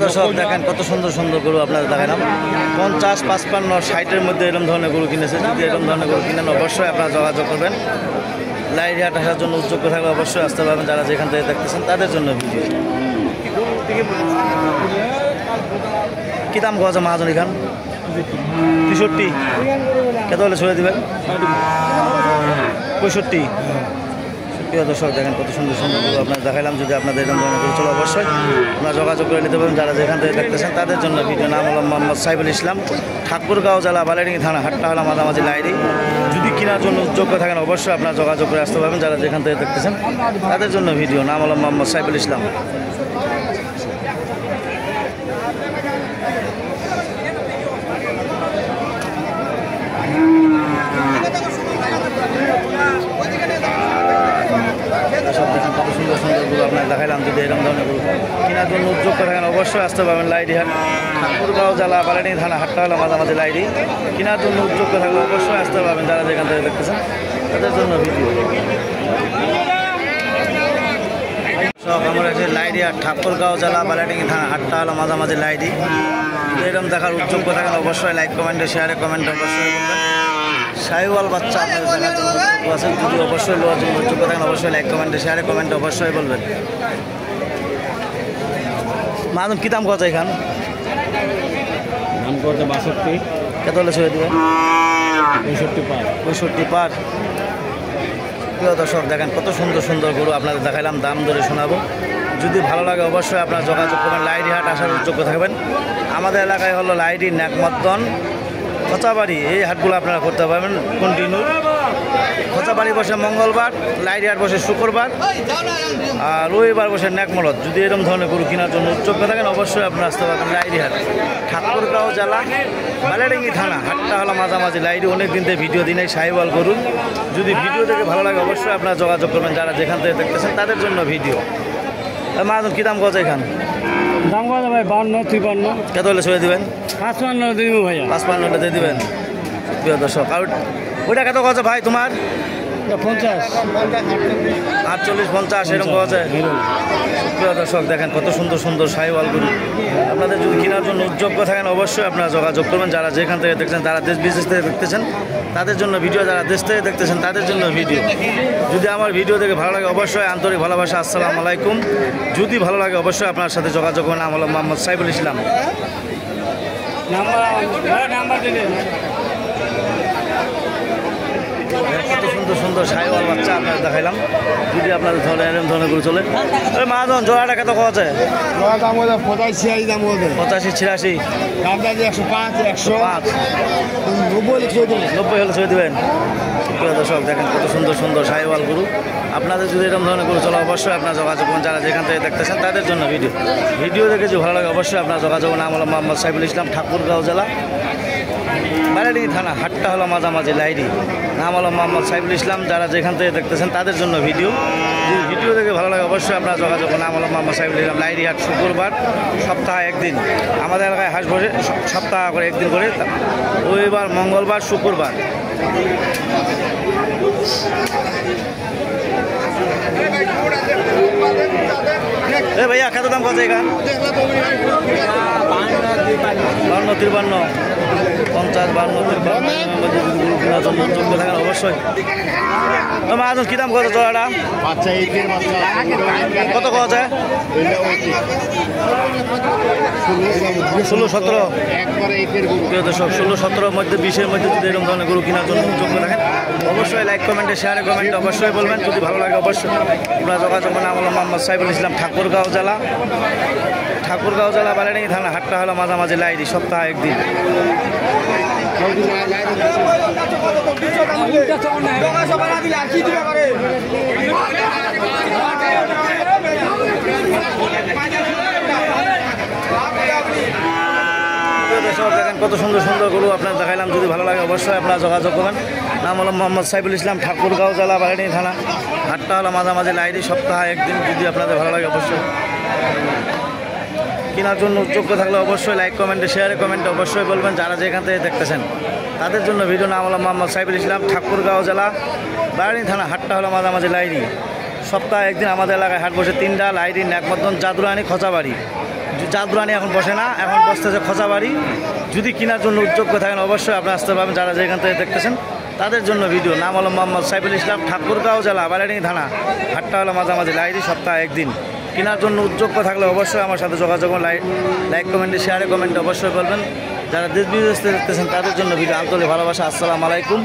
দর্শক দেখেন কত সুন্দর সুন্দর গরু আপনাদের দেখালাম। 50, 55, 60-এর মধ্যে এরকম ধরনের গরু কিনেছে। যদি এরকম ধরনের গরু কিনেন অবশ্যই আপনারা যোগাযোগ করবেন। লাইরিহাট আসার জন্য উদ্যোগ থাকলে অবশ্যই আসতে পারবেন। যারা যেখান থেকে দেখতেছেন তাদের জন্য ভিডিও। কী দাম আছে মহাজন এখান? 63। কত হলে ছড়ে দেবেন? 65। প্রিয় দর্শক দেখেন কত সুন্দর সুন্দর গরু আপনার দেখালাম। যদি আপনাদের এরকম ধরনের গরু চলো অবশ্যই আপনারা যোগাযোগ করে নিতে পারেন। যারা যেখান থেকে দেখতেছেন তাদের জন্য ভিডিও। নাম হলো মোহাম্মদ সাইফুল ইসলাম, ঠাকুরগাঁও জেলা বালিয়াডাঙ্গি থানা, হাটটা হলো মাঝামাঝি লাইরি। যদি কেনার জন্য যোগ্য থাকেন অবশ্যই আপনারা যোগাযোগ করে আসতে পারবেন। যারা যেখান থেকে দেখতেছেন তাদের জন্য ভিডিও। নাম হলো মোহাম্মদ সাইফুল ইসলাম। কত সুন্দর সুন্দর গরু আপনার দেখাইলাম। যদি এরকম ধরনের গরু কেনার জন্য উদ্যোগ থাকেন অবশ্যই আসতে পারবেন। লাইরিহাট, ঠাকুরগাঁও জেলা বালিয়াডাঙ্গি থানা, হাটটা হলো মাঝামাঝি লাইরি। কেনার জন্য উদ্যোগ থাকলে অবশ্যই আসতে পারবেন। যারা যেখান থেকে দেখতেছেন তাদের জন্য ভিডিও। সব আমরা আছে লাইরিহাট, ঠাকুরগাঁও জেলা বালিয়াডাঙ্গি থানা, হাটটা হলো মাঝামাঝি লাইরি। এরকম দেখার উদ্যোগ থাকেন অবশ্যই লাইক কমেন্টে শেয়ারে কমেন্টে অবশ্যই বলবেন। সাইওয়াল বাচ্চা আপনাদের দেখার জন্য আছেন। যদি অবশ্যই লোয়ার জন্য উদ্যোগ থাকেন অবশ্যই লাইক কমেন্টে শেয়ারে কমেন্টে অবশ্যই বলবেন। মাদম কী দাম কত এখান? দাম করতে 62। কত হলে ছেড়ে দেবেন? 65 পার। 65 পার। প্রিয় দর্শক দেখেন কত সুন্দর সুন্দর গরু আপনাদের দেখাইলাম। দাম ধরে শোনাবো। যদি ভালো লাগে অবশ্যই আপনারা যোগাযোগ করবেন। লাইরিহাট আসার যোগ্য থাকবেন। আমাদের এলাকায় হলো লাইরি, ন্যাকমদ্দন, খোঁচাবাড়ি, এই হাটগুলো আপনারা করতে পারবেন কন্টিনিউ। খোঁচাবাড়ি বসে মঙ্গলবার, লাইরিহাট বসে শুক্রবার, আর রবিবার বসে ন্যাকমরদ। যদি এরকম ধরনের গরু কেনার জন্য উদ্যোগ থাকেন অবশ্যই আপনারা আসতে পারবেন। লাইরিহাট, ঠাকুরগাঁও জেলা বালিয়াডাঙ্গি থানা, হাটটা হলো মাঝামাঝি লাইরি। অনেক দিন থেকে ভিডিও দিন এই সাহিওয়াল গরু। যদি ভিডিও দেখে ভালো লাগে অবশ্যই আপনারা যোগাযোগ করবেন। যারা যেখান থেকে দেখতেছেন তাদের জন্য ভিডিও। মাদম কী দাম কত এখান? দাম কত ভাই? 52, 53। কত হলে ছড়ে দেবেন? 55 দিব ভাইয়া। 55 দিয়ে দেবেন। প্রিয় দর্শক আর ওইটা কত কত ভাই তোমার? 50, 48, 50 এরকম আছে। প্রিয় দর্শক দেখেন কত সুন্দর সুন্দর সাহিওয়াল গরু। আপনাদের যদি কেনার জন্য উদ্যোগ থাকেন অবশ্যই আপনারা যোগাযোগ করবেন। যারা যেখান থেকে দেখছেন, যারা দেশ বিদেশ থেকে দেখতেছেন তাদের জন্য ভিডিও, যারা দেশ থেকে দেখতেছেন তাদের জন্য ভিডিও। যদি আমার ভিডিও দেখে ভালো লাগে অবশ্যই আন্তরিক ভালোবাসা, আসসালামু আলাইকুম। যদি ভালো লাগে অবশ্যই আপনার সাথে যোগাযোগ করবেন। নাম হলো মোহাম্মদ সাইফুল ইসলাম। নাম্বার দিলেন। কত সুন্দর সুন্দর সাইওয়াল বাচ্চা আপনাদের দেখাইলাম। যদি আপনাদের ধরে এরকম ধরনের গরু চলে। ওই মাহাজন জোড়াটা কত আছে? দাম ওদের 85 দাম ওদের। 85, 86। দাম দাদি 105, 105, 90 হলে ছুঁয়ে দেবেন। প্রিয় দর্শক দেখেন কত সুন্দর সুন্দর সাইওয়াল গরু। আপনাদের যদি এরকম ধরনের গরু চলে অবশ্যই আপনারা যোগাযোগ করুন। যারা যেখান থেকে দেখতেছেন তাদের জন্য ভিডিও দেখে যদি ভালো লাগে অবশ্যই আপনারা যোগাযোগ। নাম হলো মোহাম্মদ সাইফুল ইসলাম, ঠাকুরগাঁও জেলা বালিয়াডাঙ্গি থানা, হাটটা হলো মাঝামাঝি লাইরি। নাম হলো মোহাম্মদ সাইফুল ইসলাম। যারা যেখান থেকে দেখতেছেন তাদের জন্য ভিডিও। যদি ভিডিও দেখে ভালো লাগে অবশ্যই আপনারা যোগাযোগ করুন। নাম হলো মোহাম্মদ সাইফুল ইসলাম। লাইরি হাট শুক্রবার, সপ্তাহে একদিন। আমাদের এলাকায় হাট বসে সপ্তাহ করে একদিন করে, রবিবার, মঙ্গলবার, শুক্রবার। এ ভাইয়া কত দাম কত এখান? 52, 53, 50, 52 থাকেন অবশ্যই। মাহাজন কী দাম কত জোড়াটা? কত কত আছে? 16, 17। 16, 17 মধ্যে 20-এর মধ্যে যদি এরকম ধরনের গরু কেনার জন্য যোগ্য থাকেন অবশ্যই লাইক কমেন্টে শেয়ারে কমেন্টে অবশ্যই বলবেন। যদি ভালো লাগে অবশ্যই আপনারা যোগাযোগ করুন। নাম হলো মোহাম্মদ সাইফুল ইসলাম, ঠাকুরগাঁও জেলা বালিয়াডাঙ্গি থানা, হাটটা হলো মাঝামাঝি লাইরি। সপ্তাহে একদিন। দেখেন কত সুন্দর সুন্দর গরু আপনার দেখাইলাম। যদি ভালো লাগে অবশ্যই আপনারা যোগাযোগ করবেন। নাম হলো মোহাম্মদ সাইফুল ইসলাম, ঠাকুরগাঁও জেলা বালিয়াডাঙ্গি থানা, হাটটা হলো মাঝামাঝি লাইরি। সপ্তাহে একদিন। যদি আপনাদের ভালো লাগে অবশ্যই কেনার জন্য যোগ্য থাকলে অবশ্যই লাইক কমেন্টে শেয়ারে কমেন্টে অবশ্যই বলবেন। যারা যেখান থেকে দেখতেছেন তাদের জন্য ভিডিও। নাম হলো মোহাম্মদ সাইফুল ইসলাম, ঠাকুরগাঁও জেলা বালিয়াডাঙ্গি থানা, হাটটা হলো মাঝামাঝি লাইরি। সপ্তাহে একদিন আমাদের এলাকায় হাট বসে 3টা, লাইরি, ন্যাকমদ্দন, জাদুরানি, খোঁচাবাড়ি। জাদুরানি এখন বসে না, এখন বসতেছে খোঁচাবাড়ি। যদি কেনার জন্য উদ্যোগ্য থাকেন অবশ্যই আপনি আসতে পারবেন। যারা যেখান থেকে দেখতেছেন তাদের জন্য ভিডিও। নাম হলো মোহাম্মদ সাইফুল ইসলাম, ঠাকুরগাঁও জেলা, বালিয়াডাঙ্গি থানা। হাটটা হলো মাঝামাঝি লাইরি, সপ্তাহে একদিন। কেনার জন্য উদ্যোগ্য থাকলে অবশ্যই আমার সাথে যোগাযোগ, লাইক কমেন্টে, শেয়ারে কমেন্টে অবশ্যই বলবেন। যারা দেশ বিদেশ থেকে দেখতেছেন তাদের জন্য ভিডিও। আন্তরিক ভালোবাসা। আসসালামু আলাইকুম।